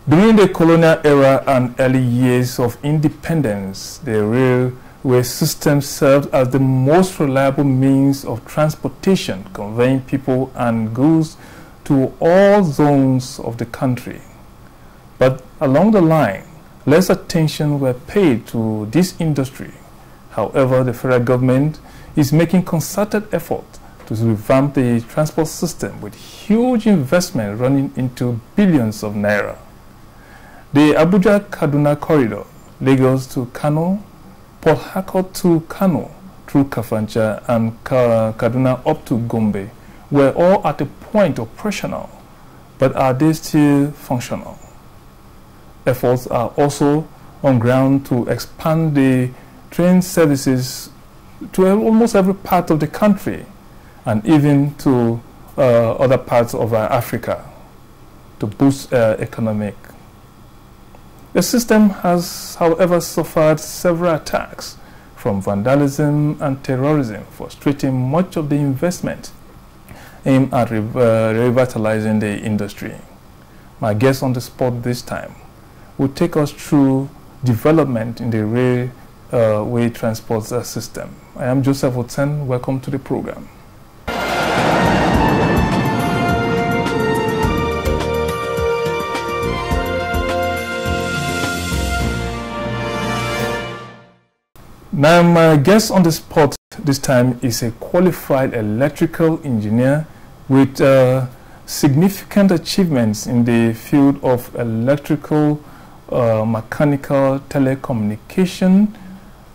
During the colonial era and early years of independence, the railway system served as the most reliable means of transportation, conveying people and goods to all zones of the country. But along the line, less attention were paid to this industry. However, the federal government is making concerted effort to revamp the transport system with huge investment running into billions of naira. The Abuja-Kaduna corridor, Lagos to Kano, Port Harcourt to Kano, through Kafancha and Kaduna up to Gombe, were all at a point operational, but are they still functional? Efforts are also on ground to expand the train services to almost every part of the country and even to other parts of Africa to boost economic. The system has, however, suffered several attacks from vandalism and terrorism, frustrating much of the investment aimed at revitalizing the industry. My guest on the spot this time will take us through development in the railway transport system. I am Joseph Oten. Welcome to the program. Now, my guest on the spot this time is a qualified electrical engineer with significant achievements in the field of electrical, mechanical, telecommunication,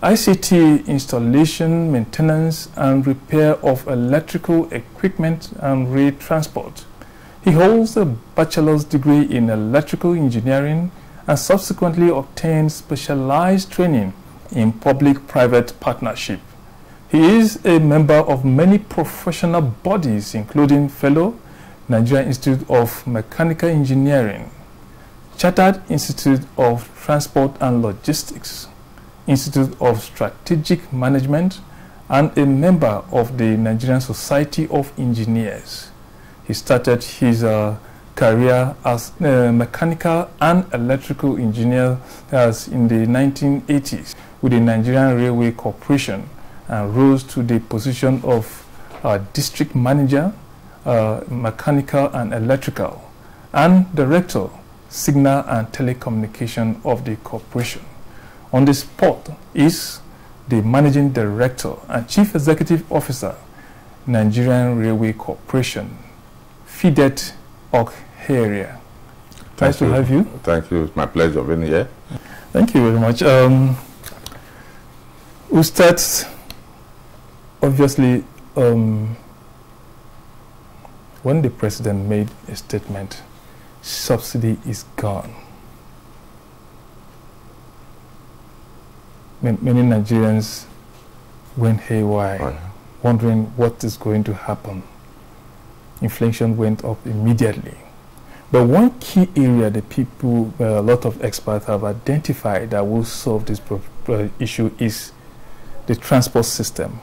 ICT installation, maintenance, and repair of electrical equipment and rail transport. He holds a bachelor's degree in electrical engineering and subsequently obtained specialized training in public-private partnership. He is a member of many professional bodies, including Fellow, Nigerian Institute of Mechanical Engineering, Chartered Institute of Transport and Logistics, Institute of Strategic Management, and a member of the Nigerian Society of Engineers. He started his career as a mechanical and electrical engineer in the 1980s with the Nigerian Railway Corporation and rose to the position of district manager, mechanical and electrical, and director, signal and telecommunication of the corporation. On the spot is the managing director and chief executive officer, Nigerian Railway Corporation, Fidet Okhiria. Nice to have you. Thank you. It's my pleasure being here. Thank you very much. We'll start, obviously, when the president made a statement, subsidy is gone. Many Nigerians went haywire, wondering what is going to happen. Inflation went up immediately. But one key area that people, a lot of experts have identified that will solve this issue is the transport system,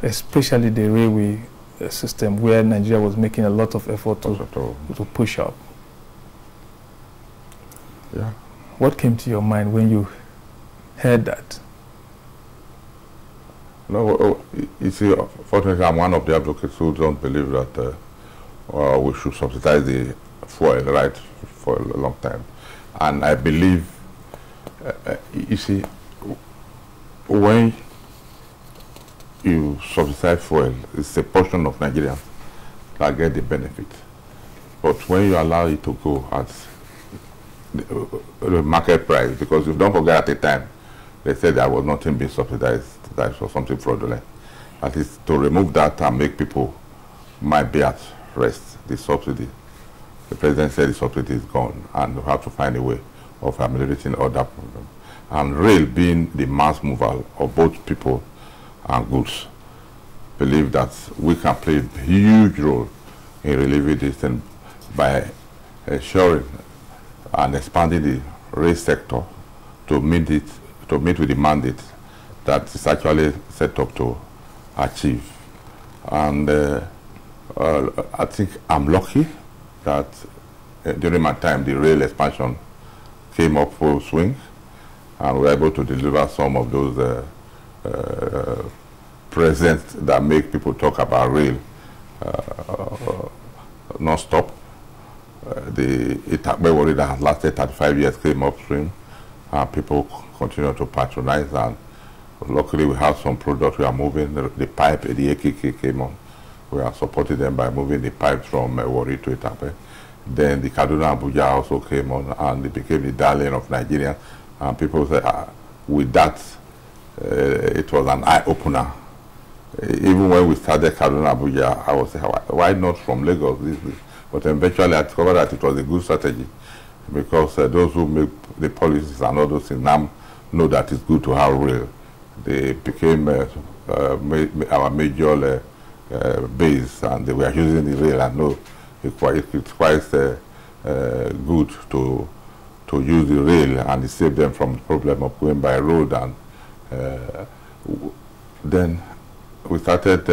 especially the railway system, where Nigeria was making a lot of effort to push up. Yeah. What came to your mind when you heard that? No, you see, fortunately, I'm one of the advocates who don't believe that we should subsidize the fuel, right, for a long time. And I believe, you see, when you subsidize fuel, it's a portion of Nigerians that get the benefit. But when you allow it to go at the market price, because you don't forget at the time, they said there was nothing being subsidized, that was something fraudulent. At least to remove that and make people might be at rest, the subsidy. The president said the subsidy is gone and we have to find a way of ameliorating other problems. And rail being the mass mover of both people and goods, believe that we can play a huge role in relieving this and by ensuring and expanding the rail sector to meet with the mandate that is actually set up to achieve. And I think I'm lucky that during my time the rail expansion came up full swing, and we were able to deliver some of those presents that make people talk about rail non-stop. The Itakbe worry that has lasted 35 years came upstream, and people continue to patronize, and luckily we have some products we are moving. The pipe, the AKK came on. We are supporting them by moving the pipes from Warri to Itakbe. Then the Kaduna Abuja also came on, and it became the darling of Nigeria. And people say, with that, it was an eye-opener. Even when we started Kaduna Abuja, I was saying, why not from Lagos? But eventually I discovered that it was a good strategy, because those who make the policies and all those things now know that it's good to have rail. They became our major base, and they were using the rail, and know it's quite good to use the rail, and it saved them from the problem of going by road. And then we started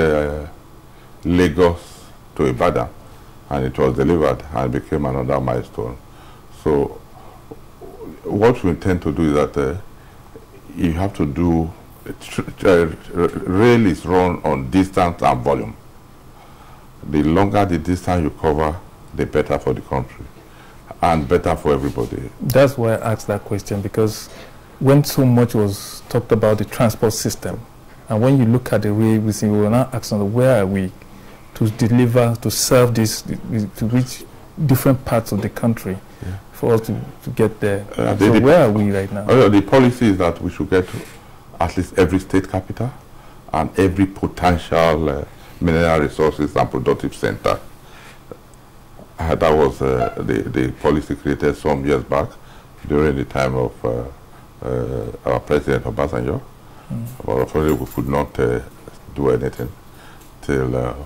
Lagos to Ibadan, and it was delivered, and it became another milestone. So what we intend to do is that you have to do, rail is run on distance and volume. The longer the distance you cover, the better for the country and better for everybody. That's why I asked that question, because when so much was talked about the transport system, and when you look at the rail, we were now asking, where are we to deliver, to serve this, to reach different parts of the country, for us to get there. So where are we right now? The policy is that we should get to at least every state capital and every potential mineral resources and productive center. That was the policy created some years back during the time of our President Obasanjo. But unfortunately, we could not do anything till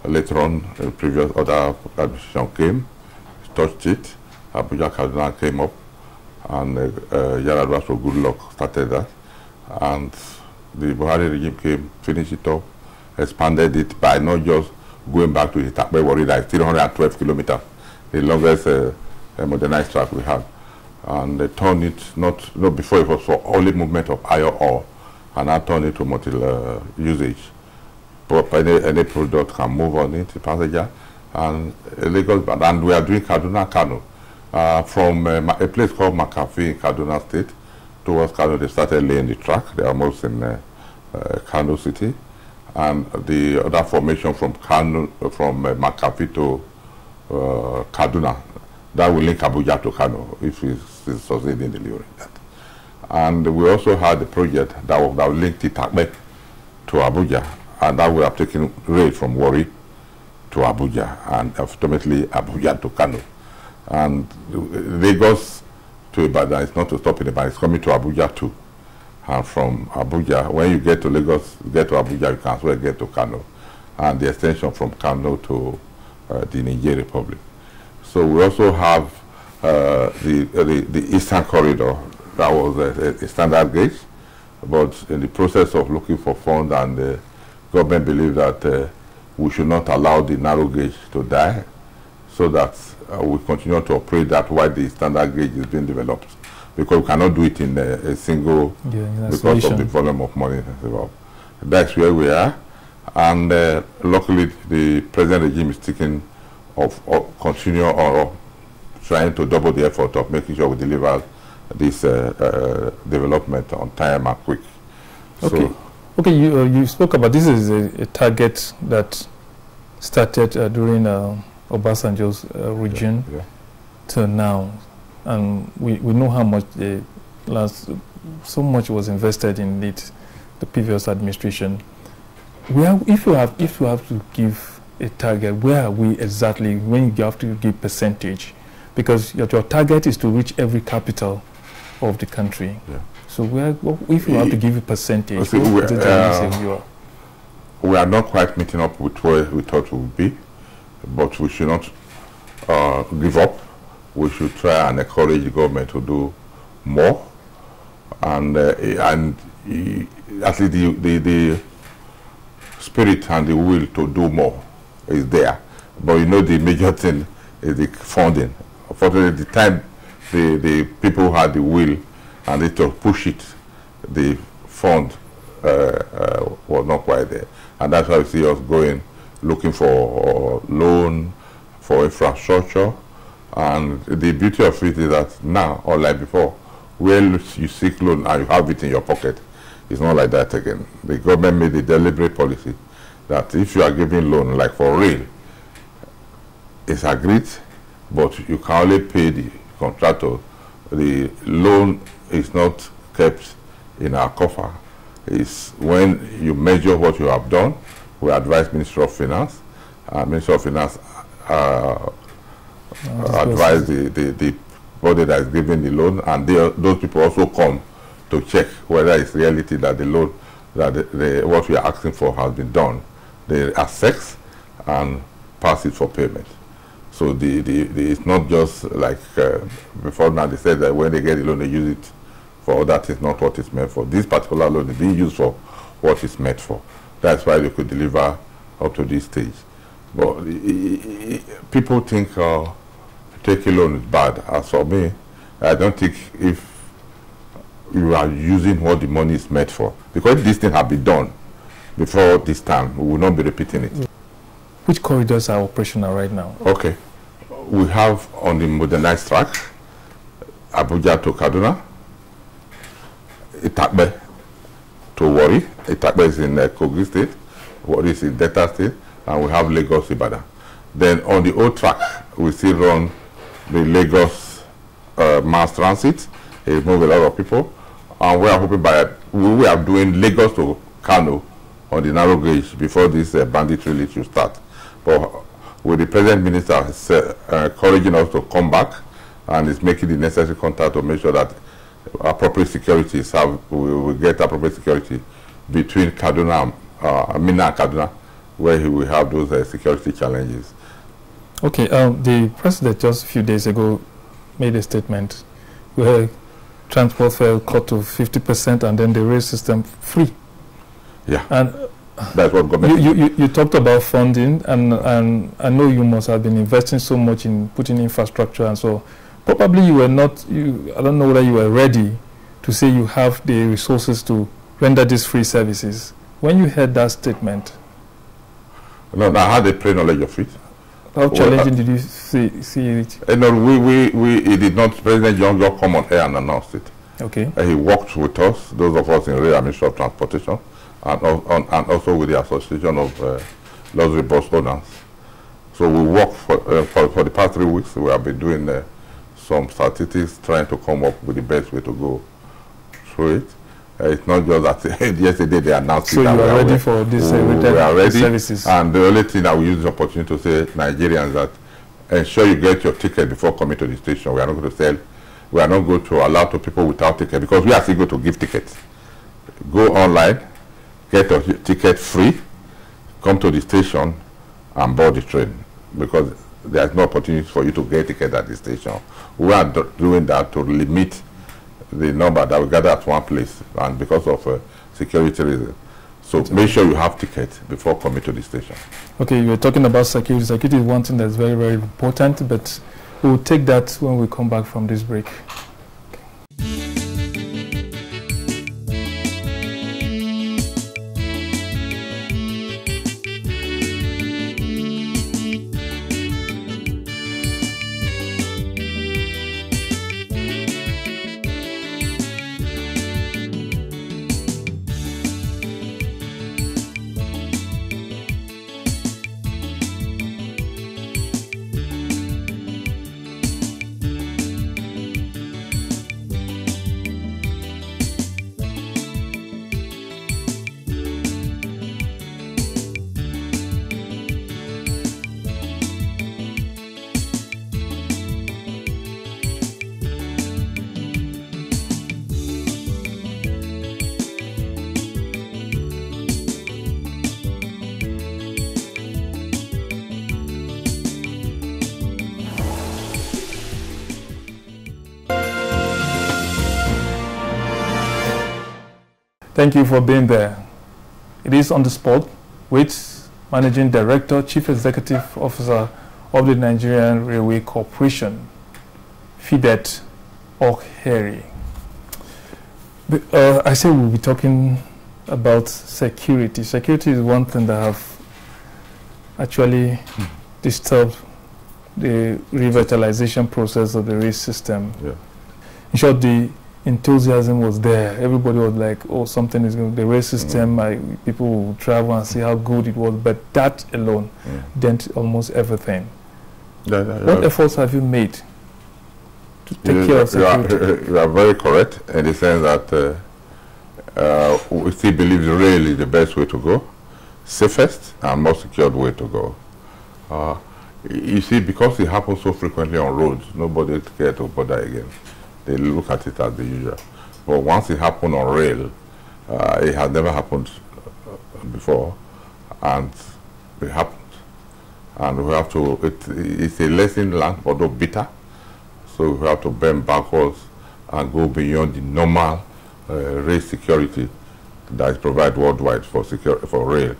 later on. The previous other administration came, touched it. Abuja Kaduna came up, and Yaradua, for good luck, started that. And the Buhari regime came, finished it up, expanded it by not just going back to the Itakbe Warri, that is 312 kilometers, the longest modernized track we have. And they turned it, not before it was for only movement of iron ore, and now turned it to multi-usage. But any product can move on it, the passenger, and Lagos. And we are doing Kaduna Kano. From a place called Makafi in Kaduna State towards Kano, they started laying the track. They are almost in Kano City. And the other formation from Kano, from Makafi to Kaduna, that will link Abuja to Kano if we succeed in delivering that. And we also had a project that will link Itakbe to Abuja, and that will have taken rail from Warri to Abuja, and ultimately Abuja to Kano. And Lagos to Ibadan is not to stop in Ibadan, it's coming to Abuja too. And from Abuja, when you get to Lagos, you get to Abuja, you can as well get to Kano. And the extension from Kano to the Niger Republic. So we also have the Eastern Corridor, that was a standard gauge. But in the process of looking for funds, and the government believed that we should not allow the narrow gauge to die, so that we continue to operate that while the standard gauge is being developed, because we cannot do it in a single, because of the volume of money involved. That's where we are, and luckily the present regime is thinking of continue or trying to double the effort of making sure we deliver this development on time and quick. Okay. So, okay, you spoke about this is a target that started during Obasanjo's regime till now, and we know how much so much was invested in it, the previous administration. If you have to give a target, where are we exactly when you have to give percentage? Because your target is to reach every capital of the country. Yeah. So if you have to give a percentage, we are not quite meeting up with where we thought we would be, but we should not give up. We should try and encourage the government to do more, and at least the spirit and the will to do more is there. But you know, the major thing is the funding. Unfortunately, the time the people had the will and they to push it, the fund was not quite there. And that's why we see us going, looking for loan, for infrastructure. And the beauty of it is that now, unlike before, where you seek loan and you have it in your pocket, it's not like that again. The government made a deliberate policy that if you are giving loan, like for real, it's agreed, but you can only pay the contractor. The loan is not kept in our coffer. It's when you measure what you have done, we advise Ministry of Finance. Ministry of Finance advise the body that is giving the loan, and those people also come to check whether it's reality that the loan, that what we are asking for has been done. They assess and pass it for payment. So it's not just like before now. They said that when they get the loan, they use it for that is not what it's meant for. This particular loan is being used for what it's meant for. That's why they could deliver up to this stage. But people think taking loan is bad. As for me, I don't think if you are using what the money is meant for, because this thing has been done before this time, we will not be repeating it. Which corridors are operational right now? Okay. We have on the modernized track, Abuja to Kaduna, Itakbe to Warri. Itakbe is in Kogi State, Warri is in Delta State, and we have Lagos Ibadan. Then on the old track, we still run the Lagos mass transit. It moves a lot of people, and we are hoping we are doing Lagos to Kano on the narrow gauge before this banditry list will start. But with the President Minister encouraging us to come back, and is making the necessary contact to make sure that appropriate security we get appropriate security between Kaduna, Minna and Kaduna, where he will have those security challenges. Okay, the President just a few days ago made a statement where transport fare cut to 50% and then the rail system free. Yeah. And that's what government. You talked about funding, and I know you must have been investing so much in putting infrastructure, and so probably you were not. I don't know whether you were ready to say you have the resources to render these free services. When you heard that statement, no, I had a pre-knowledge of it. How challenging did you see it? No, he did not. President Young just come on air and announced it. Okay. He worked with us, those of us in Rail and Ministry of Transportation, and also with the Association of Luxury Bus Owners. So we worked for the past 3 weeks. We have been doing some statistics, trying to come up with the best way to go through it. It's not just that yesterday they announced so it. So you are ready for this services? And the only thing I will use the opportunity to say, Nigerians, that ensure you get your ticket before coming to the station. We are not going to sell. We are not going to allow to people without ticket, because we are still going to give tickets. Go online, get your ticket free, come to the station and board the train, because there is no opportunity for you to get a ticket at the station. We are doing that to limit the number that we gather at one place, and because of security reasons. So make sure you have tickets before coming to the station. Okay, you were talking about security. Security is one thing that's very, very important, but we'll take that when we come back from this break. Thank you for being there. It is On the Spot with Managing Director, Chief Executive Officer of the Nigerian Railway Corporation, Fidet, Okhiria. I say we'll be talking about security. Security is one thing that have actually disturbed the revitalization process of the rail system. Yeah. In short, the enthusiasm was there. Everybody was like, oh, something is going, the rail system, people will travel and see how good it was, but that alone dent almost everything. What efforts have you made to take care of security? You are very correct in the sense that we still believe the rail is the best way to go, safest and most secured way to go. You see, because it happens so frequently on roads, nobody cares to bother again. They look at it as the usual. But once it happened on rail, it had never happened before, and it happened. And we have to, it's a lesson learned, although bitter. So we have to bend backwards and go beyond the normal rail security that is provided worldwide for rail.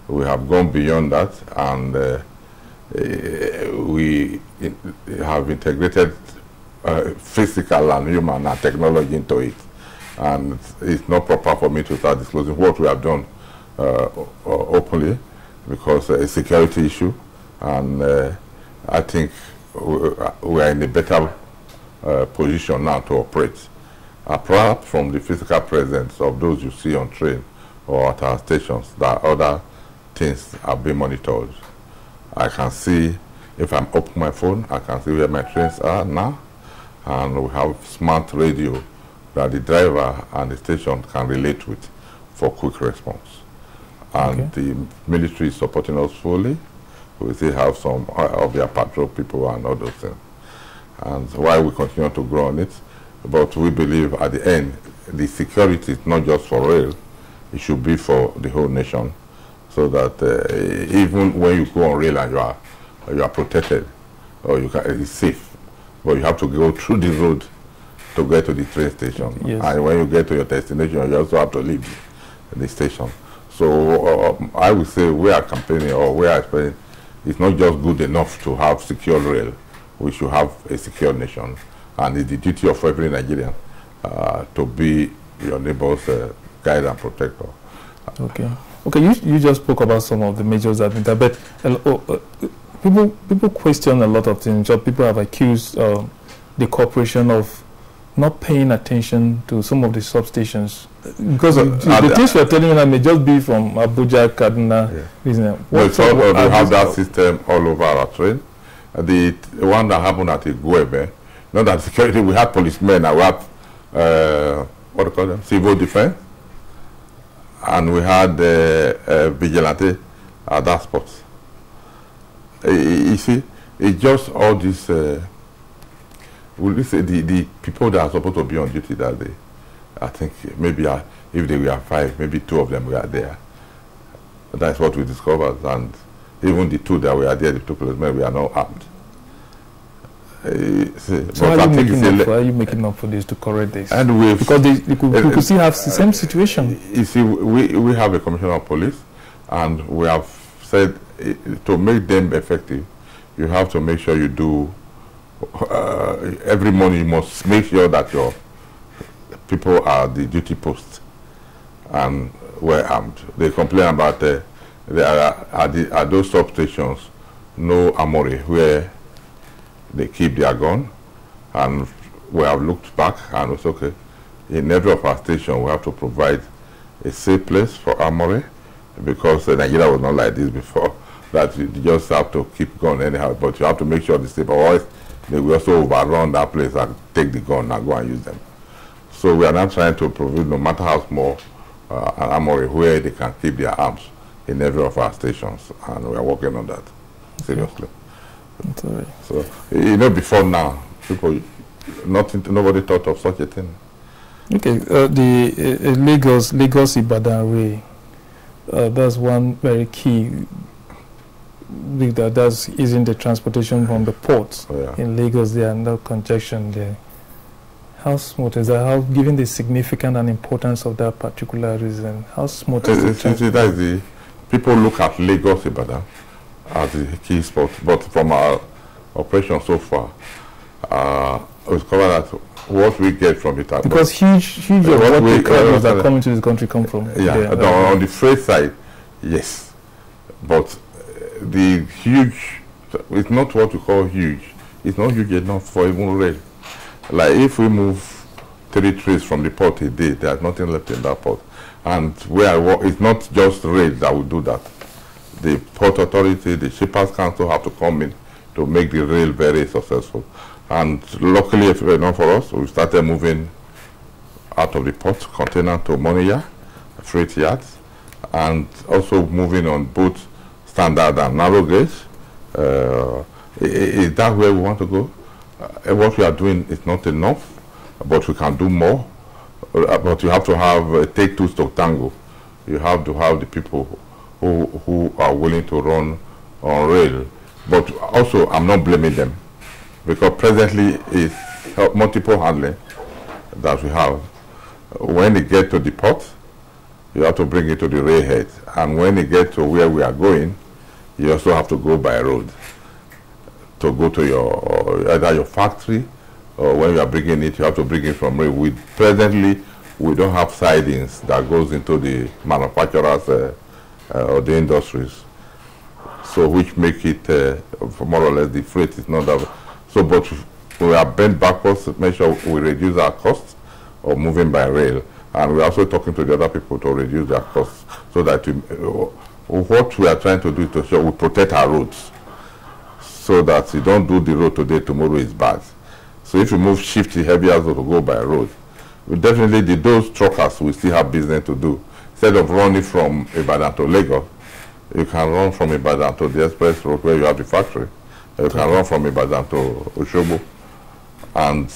We have gone beyond that, and we have integrated physical and human and technology into it. And it's not proper for me to start disclosing what we have done openly, because it's a security issue, and I think we are in a better position now to operate. Apart from the physical presence of those you see on train or at our stations, that other things are being monitored. I can see, if I'm up my phone, I can see where my trains are now, and we have smart radio that the driver and the station can relate with for quick response. And the military is supporting us fully. We still have some of their patrol people and all those things. And why we continue to grow on it, but we believe at the end, the security is not just for rail, it should be for the whole nation, so that even when you go on rail and you are protected, or it's safe, but you have to go through the road to get to the train station. Yes. And when you get to your destination, you also have to leave the station. So I would say we are campaigning, or we are explaining, it's not just good enough to have secure rail. We should have a secure nation, and it's the duty of every Nigerian to be your neighbor's guide and protector. Okay. You just spoke about some of the measures that have been there, but people question a lot of things. So people have accused the corporation of not paying attention to some of the substations, because the things you're telling me may just be from Abuja, Kaduna. We have that system all over our train. The one that happened at Iguebe, not that security, we had policemen, and we had what do you call them, civil defense, and we had vigilante at that spot. You see, it's just all this. Will we say the people that are supposed to be on duty that day? I think maybe if they were 5, maybe 2 of them were there. That's what we discovered, and even the 2 that were there, the 2 policemen, we are not armed. So are you making up for this, to correct this? And because you could still have the same situation. You see, we have a commissioner of police, and we have said to make them effective, you have to make sure you do, every morning you must make sure that your people are the duty post and were armed. They complain about there are those substations no armory where they keep their gun, and we have looked back and it's okay. In every of our stations we have to provide a safe place for armory, because Nigeria was not like this before, that you just have to keep gun anyhow, but you have to make sure the safe, otherwise they will also overrun that place and take the gun and go and use them. So we are now trying to provide, no matter how small, an armory where they can keep their arms in every of our stations, and we are working on that seriously. Right. So before now, nobody thought of such a thing. Okay, the Lagos Ibadan Way, that's one very key. That's easing the transportation from the ports in Lagos. There and no congestion there. How smooth is that? How, given the significance and importance of that particular reason, how smooth is it? People look at Lagos Ibadan as the key spot, but from our operation so far, We discovered that what we get from it. Because huge of what the cargoes that come into this country come from. Yeah, on the freight side, yes. But the huge, it's not what we call huge. It's not huge enough for even rail. Like if we move 3 trays from the port a day, there's nothing left in that port. And where I work, it's not just rail that will do that. The port authority, the shippers council have to come in to make the rail very successful. And luckily enough for us, we started moving out of the port container to Moniya, freight yards, and also moving on both standard and narrow gauge. Is that where we want to go? What we are doing is not enough, but we can do more. But you have to have take two to tango. You have to have the people who are willing to run on rail. But also, I'm not blaming them, because presently it's multiple handling that we have. When it gets to the port, you have to bring it to the railhead, and when it gets to where we are going, you also have to go by road to go to your either your factory, or when you are bringing it, you have to bring it from rail. Presently, we don't have sidings that goes into the manufacturers or the industries, so which make it more or less the freight is not that. So, but we are bent backwards to make sure we reduce our costs of moving by rail, and we're also talking to the other people to reduce their costs, so that what we are trying to do is to show we protect our roads, so that you don't do the road today, tomorrow is bad. So if you move shift the heavier to go by road, definitely those truckers will still have business to do. Instead of running from Ibadan to Lagos, you can run from Ibadan to the express road where you have the factory. You can run from Ibadan to Oshobo, and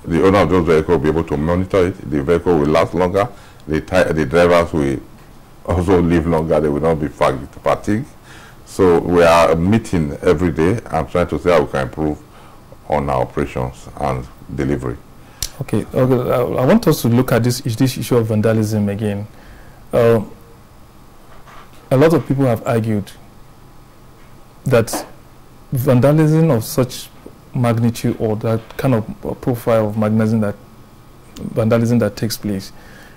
the owner of those vehicles will be able to monitor it. The vehicle will last longer. The drivers will also live longer. They will not be fatigued. So we are meeting every day and trying to see how we can improve on our operations and delivery. Okay, I want us to look at this issue of vandalism again. A lot of people have argued that vandalism of such magnitude, or that kind of profile of vandalism that takes place,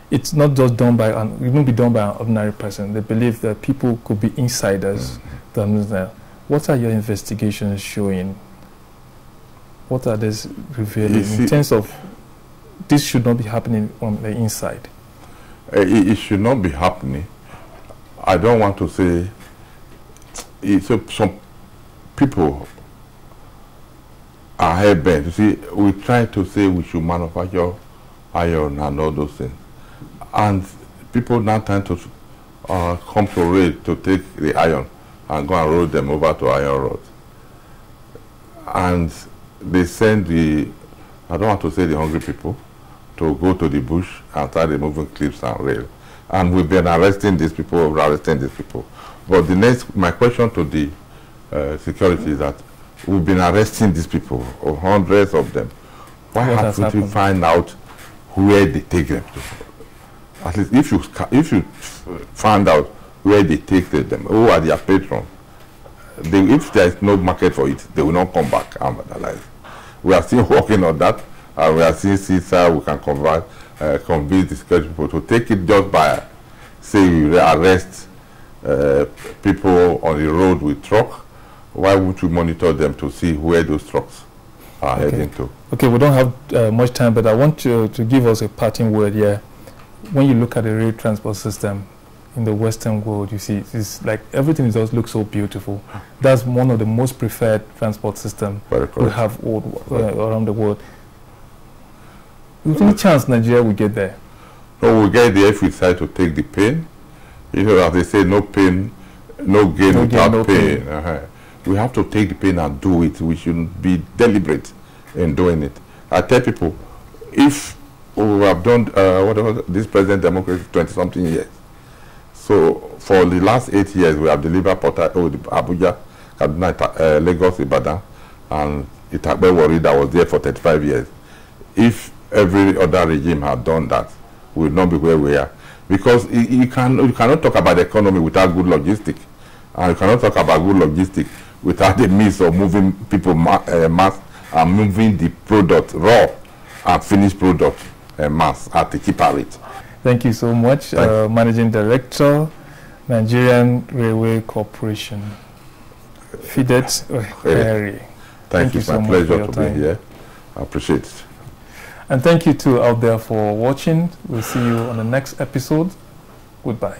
it's not just done by it won't be done by an ordinary person. They believe that people could be insiders. What are your investigations showing? What are they revealing in terms of this should not be happening on the inside? It should not be happening. I don't want to say some people are hell-bent. You see, we try to say we should manufacture iron and all those things, and people now tend to come to rail to take the iron and go and roll them over to iron rods, and they send I don't want to say the hungry people, to go to the bush and start removing clips and rail. And we've been arresting these people, But my question to the security is that we've been arresting these people, or hundreds of them. Why haven't we find out where they take them to? At least if you find out where they take them, who are their patrons, if there is no market for it, they will not come back and vandalize. We are still working on that, and we are seeing how we can convince the security people to take it just by, say, we arrest people on the road with truck. Why won't we monitor them to see where those trucks are heading to? Okay, we don't have much time, but I want you to give us a parting word here. When you look at the rail transport system in the Western world, you see it's like everything just looks so beautiful. That's one of the most preferred transport systems we have around the world. With any chance Nigeria will get there? No, we'll get there if we decide to take the pain. You know, as they say, no pain, no gain without pain. We have to take the pain and do it. We shouldn't be deliberate in doing it. I tell people, if we have done whatever this present democracy 20-something years, so for the last 8 years we have delivered Abuja, Kaduna, Lagos, Ibadan, and Itakbe Warri that was there for 35 years. If every other regime had done that, we would not be where we are. Because you cannot talk about the economy without good logistics, and you cannot talk about good logistics without the means of moving people mass and moving the product, raw and finished product, mass at a cheaper rate. Thank you so much, Managing Director, Nigerian Railway Corporation, Fidet Okhiria. Thank you. It's my pleasure to be here. I appreciate it. And thank you too out there for watching. We'll see you on the next episode. Goodbye.